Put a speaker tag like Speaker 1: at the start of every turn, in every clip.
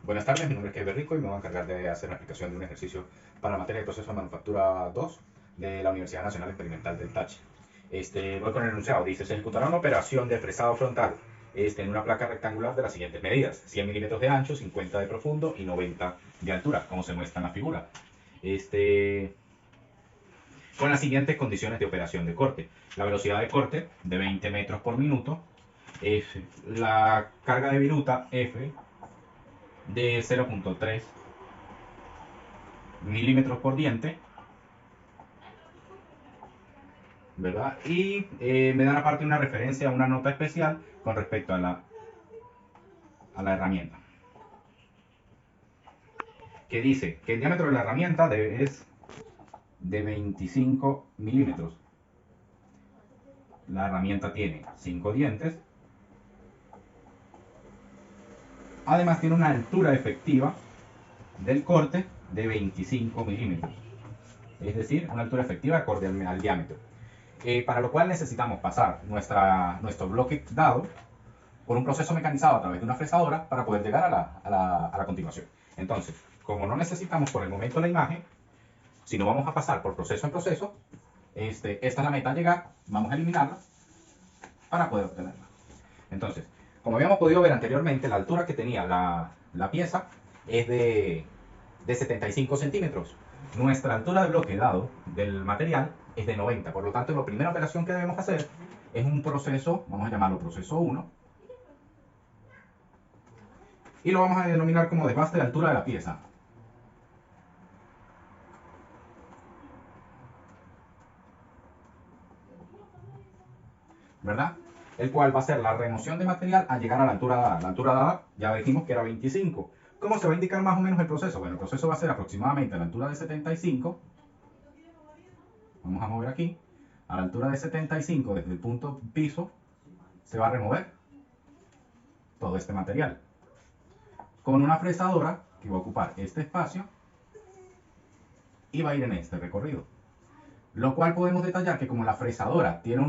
Speaker 1: Buenas tardes, mi nombre es Kevin Rico y me voy a encargar de hacer una explicación de un ejercicio para la materia de proceso de manufactura 2 de la Universidad Nacional Experimental del Táchira. Voy con el enunciado. Dice, se ejecutará una operación de fresado frontal en una placa rectangular de las siguientes medidas: 100 milímetros de ancho, 50 de profundo y 90 de altura, como se muestra en la figura. Con las siguientes condiciones de operación de corte: la velocidad de corte de 20 metros por minuto, la carga de viruta F de 0.3 milímetros por diente, ¿verdad? Y me dan aparte una referencia, una nota especial con respecto a la herramienta, que dice que el diámetro de la herramienta es de 25 milímetros. La herramienta tiene 5 dientes. Además tiene una altura efectiva del corte de 25 milímetros. Es decir, una altura efectiva acorde al diámetro. Para lo cual necesitamos pasar nuestro bloque dado por un proceso mecanizado a través de una fresadora para poder llegar a la continuación. Entonces, como no necesitamos por el momento la imagen, sino vamos a pasar por proceso en proceso, esta es la meta a llegar, vamos a eliminarla para poder obtenerla. Entonces, como habíamos podido ver anteriormente, la altura que tenía la pieza es de 75 centímetros. Nuestra altura de bloque dado del material es de 90. Por lo tanto, la primera operación que debemos hacer es un proceso, vamos a llamarlo proceso 1, y lo vamos a denominar como desbaste de altura de la pieza. ¿Verdad? El cual va a ser la remoción de material al llegar a la altura dada. La altura dada ya dijimos que era 25. ¿Cómo se va a indicar más o menos el proceso? Bueno, el proceso va a ser aproximadamente a la altura de 75. Vamos a mover aquí. A la altura de 75, desde el punto piso, se va a remover todo este material. Con una fresadora que va a ocupar este espacio y va a ir en este recorrido. Lo cual podemos detallar que como la fresadora tiene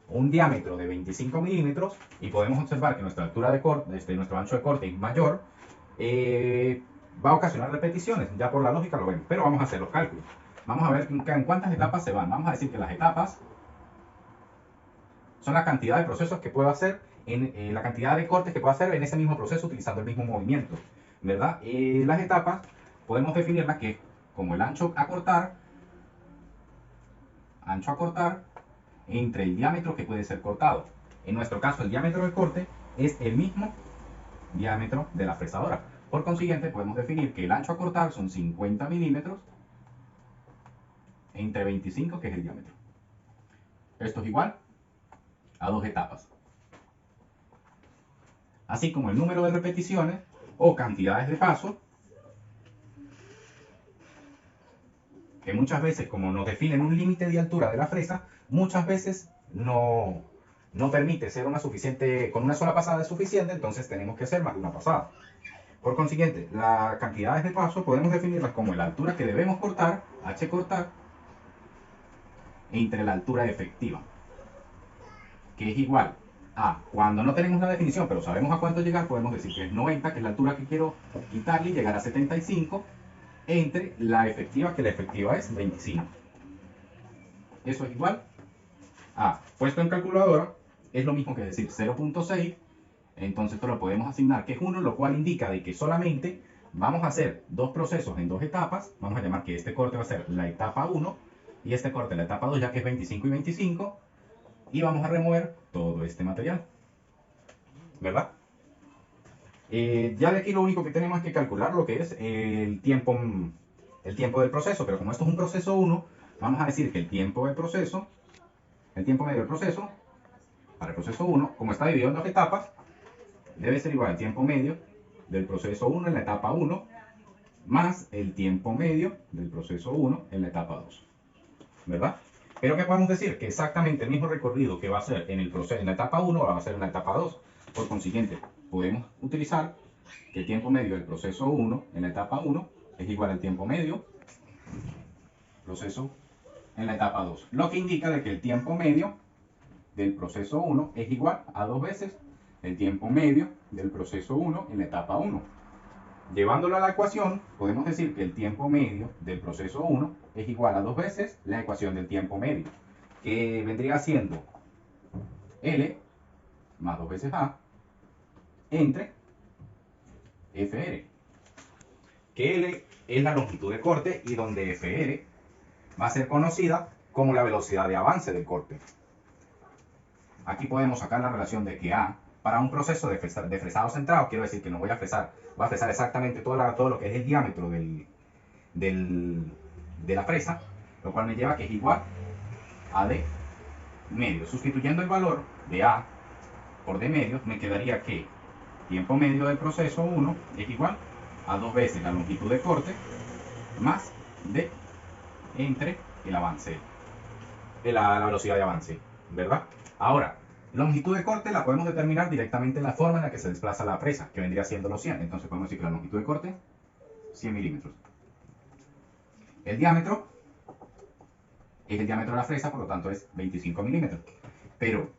Speaker 1: un diámetro de 25 milímetros y podemos observar que nuestra altura de corte, nuestro ancho de corte es mayor, va a ocasionar repeticiones, ya por la lógica lo vemos, pero vamos a hacer los cálculos. Vamos a ver en cuántas etapas se van. Vamos a decir que las etapas son la cantidad de procesos que puedo hacer, la cantidad de cortes que puedo hacer en ese mismo proceso utilizando el mismo movimiento, ¿verdad? Las etapas podemos definirlas que como el ancho a cortar entre el diámetro que puede ser cortado. En nuestro caso, el diámetro del corte es el mismo diámetro de la fresadora. Por consiguiente, podemos definir que el ancho a cortar son 50 milímetros entre 25, que es el diámetro. Esto es igual a 2 etapas. Así como el número de repeticiones o cantidades de pasos, que muchas veces, como nos definen un límite de altura de la fresa, muchas veces no permite ser con una sola pasada es suficiente, entonces tenemos que hacer más de una pasada. Por consiguiente, las cantidades de pasos podemos definirlas como la altura que debemos cortar, h cortar, entre la altura efectiva, que es igual a, cuando no tenemos una definición, pero sabemos a cuánto llegar, podemos decir que es 90, que es la altura que quiero quitarle, y llegar a 75, entre la efectiva, que la efectiva es 25. Eso es igual a, puesto en calculadora, es lo mismo que decir 0.6, entonces esto lo podemos asignar que es 1, lo cual indica de que solamente vamos a hacer dos procesos en dos etapas. Vamos a llamar que este corte va a ser la etapa 1 y este corte la etapa 2, ya que es 25 y 25, y vamos a remover todo este material, ¿verdad? Ya de aquí lo único que tenemos es que calcular lo que es el tiempo del proceso, pero como esto es un proceso 1, vamos a decir que el tiempo medio del proceso, para el proceso 1, como está dividido en dos etapas, debe ser igual al tiempo medio del proceso 1 en la etapa 1, más el tiempo medio del proceso 1 en la etapa 2, ¿verdad? Pero ¿qué podemos decir? Que exactamente el mismo recorrido que va a ser en la etapa 1 va a ser en la etapa 2. Por consiguiente, podemos utilizar que el tiempo medio del proceso 1 en la etapa 1 es igual al tiempo medio proceso en la etapa 2. Lo que indica de que el tiempo medio del proceso 1 es igual a 2 veces el tiempo medio del proceso 1 en la etapa 1. Llevándolo a la ecuación, podemos decir que el tiempo medio del proceso 1 es igual a 2 veces la ecuación del tiempo medio, que vendría siendo L más 2 veces A entre FR, que L es la longitud de corte y donde FR va a ser conocida como la velocidad de avance del corte. Aquí podemos sacar la relación de que A, para un proceso de fresado centrado, quiero decir que no voy a fresar, voy a fresar exactamente todo lo que es el diámetro de la fresa, lo cual me lleva que es igual a D medio. Sustituyendo el valor de A por D medio, me quedaría que tiempo medio del proceso 1 es igual a 2 veces la longitud de corte más D entre el avance, la velocidad de avance, ¿verdad? Ahora, longitud de corte la podemos determinar directamente en la forma en la que se desplaza la fresa, que vendría siendo los 100. Entonces podemos decir que la longitud de corte, 100 milímetros. El diámetro es el diámetro de la fresa, por lo tanto es 25 milímetros. Pero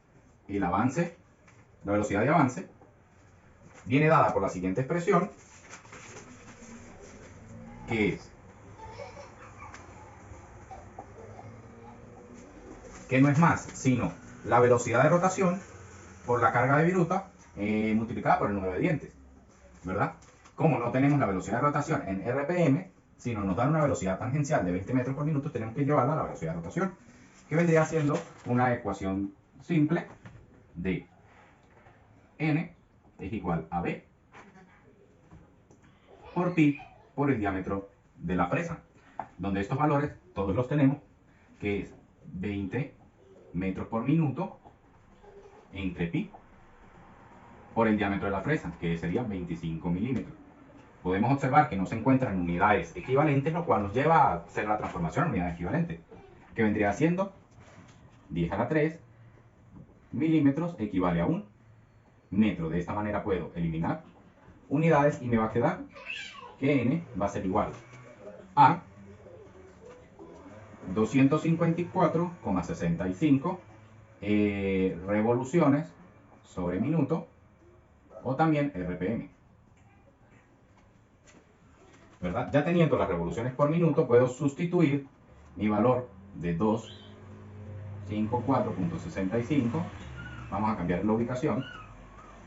Speaker 1: el avance, la velocidad de avance, viene dada por la siguiente expresión, que es que no es más sino la velocidad de rotación por la carga de viruta multiplicada por el número de dientes, ¿verdad? Como no tenemos la velocidad de rotación en RPM, sino nos dan una velocidad tangencial de 20 metros por minuto, tenemos que llevarla a la velocidad de rotación, que vendría siendo una ecuación simple de N es igual a B por pi por el diámetro de la fresa, donde estos valores todos los tenemos, que es 20 metros por minuto entre pi por el diámetro de la fresa, que sería 25 milímetros. Podemos observar que no se encuentran unidades equivalentes, lo cual nos lleva a hacer la transformación en unidades equivalentes, que vendría siendo 10 a la 3 milímetros equivale a 1 metro. De esta manera puedo eliminar unidades y me va a quedar que n va a ser igual a 254,65 revoluciones sobre minuto, o también RPM, ¿verdad? Ya teniendo las revoluciones por minuto, puedo sustituir mi valor de 254,65. Vamos a cambiar la ubicación.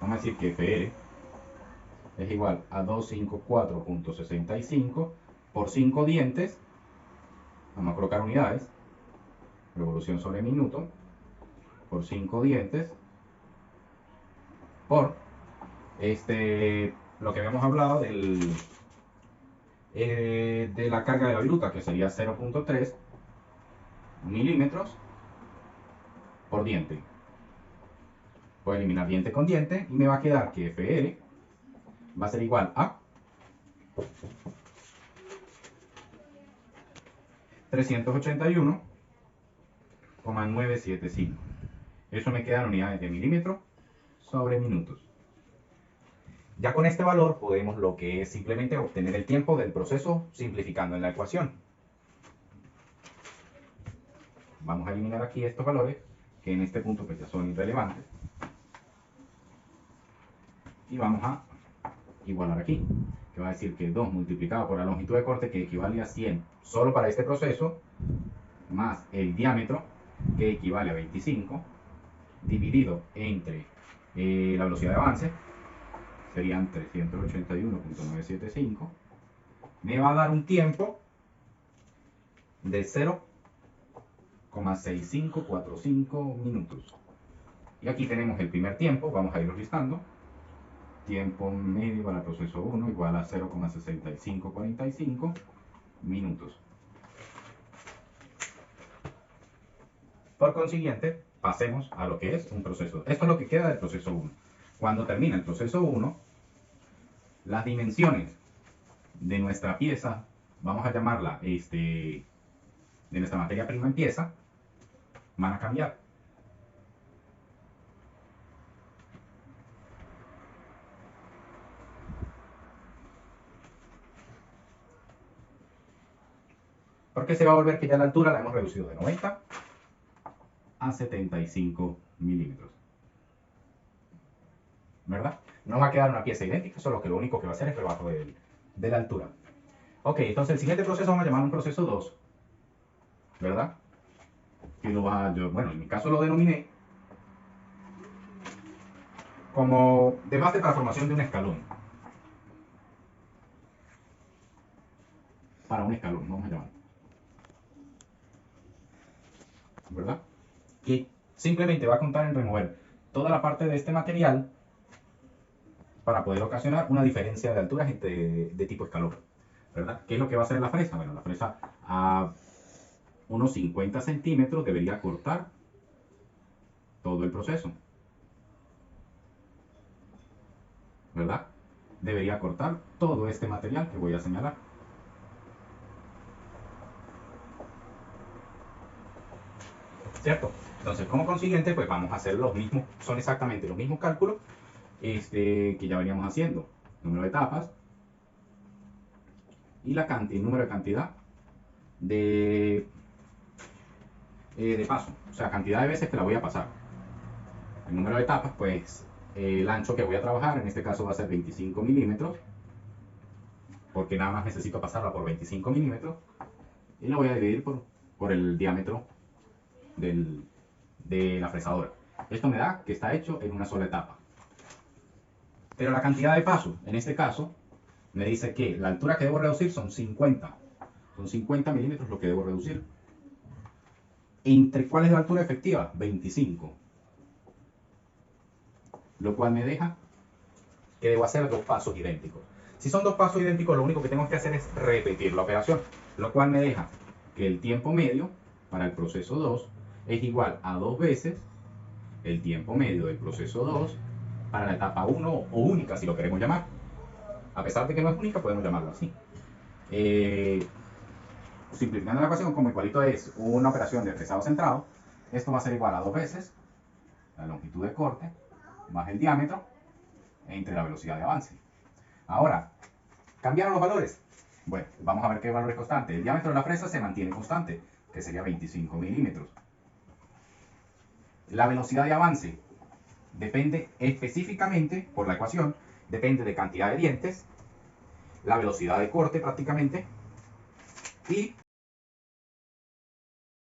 Speaker 1: Vamos a decir que FR es igual a 254,65 por 5 dientes. Vamos a colocar unidades. Revolución sobre minuto por 5 dientes por lo que habíamos hablado de la carga de la viruta, que sería 0,3 milímetros por diente. Puedo eliminar diente con diente y me va a quedar que FR va a ser igual a 381,975. Eso me queda en unidades de milímetro sobre minutos. Ya con este valor podemos lo que es simplemente obtener el tiempo del proceso simplificando en la ecuación. Vamos a eliminar aquí estos valores, que en este punto pues ya son irrelevantes. Y vamos a igualar aquí, que va a decir que 2 multiplicado por la longitud de corte, que equivale a 100 solo para este proceso, más el diámetro, que equivale a 25, dividido entre la velocidad de avance, serían 381,975, me va a dar un tiempo de 0,6545 minutos. Y aquí tenemos el primer tiempo, vamos a irlo listando. Tiempo medio para el proceso 1 igual a 0,6545 minutos. Por consiguiente, pasemos a lo que es un proceso. Esto es lo que queda del proceso 1. Cuando termina el proceso 1, las dimensiones de nuestra pieza, vamos a llamarla de nuestra materia prima en pieza, van a cambiar. Porque se va a volver que ya la altura la hemos reducido de 90 a 75 milímetros. ¿Verdad? No va a quedar una pieza idéntica, solo que lo único que va a hacer es rebajo de la altura. Ok, entonces el siguiente proceso vamos a llamar un proceso 2, ¿verdad? Que bueno, en mi caso lo denominé como de base para formación de un escalón. Para un escalón, vamos a llamar, ¿verdad? Que simplemente va a contar en remover toda la parte de este material para poder ocasionar una diferencia de alturas de tipo escalón, ¿verdad? ¿Qué es lo que va a hacer la fresa? Bueno, la fresa a unos 50 centímetros debería cortar todo el proceso, ¿verdad? Debería cortar todo este material que voy a señalar. ¿Cierto? Entonces, como consiguiente, pues vamos a hacer los mismos, son exactamente los mismos cálculos que ya veníamos haciendo. Número de etapas y el número de cantidad de paso, o sea, cantidad de veces que la voy a pasar. El número de etapas, pues el ancho que voy a trabajar, en este caso va a ser 25 milímetros, porque nada más necesito pasarla por 25 milímetros, y lo voy a dividir por el diámetro de la fresadora. Esto me da que está hecho en una sola etapa. Pero la cantidad de pasos, en este caso, me dice que la altura que debo reducir son 50. Son 50 milímetros lo que debo reducir. ¿Entre cuál es la altura efectiva? 25. Lo cual me deja que debo hacer dos pasos idénticos. Si son dos pasos idénticos, lo único que tengo que hacer es repetir la operación, lo cual me deja que el tiempo medio para el proceso 2 es igual a 2 veces el tiempo medio del proceso 2 para la etapa 1 o única, si lo queremos llamar. A pesar de que no es única, podemos llamarlo así. Simplificando la ecuación, como igualito es una operación de fresado centrado, esto va a ser igual a 2 veces la longitud de corte más el diámetro entre la velocidad de avance. Ahora, ¿cambiaron los valores? Bueno, vamos a ver qué valor es constante. El diámetro de la fresa se mantiene constante, que sería 25 milímetros. La velocidad de avance depende específicamente, por la ecuación, depende de cantidad de dientes, la velocidad de corte prácticamente, y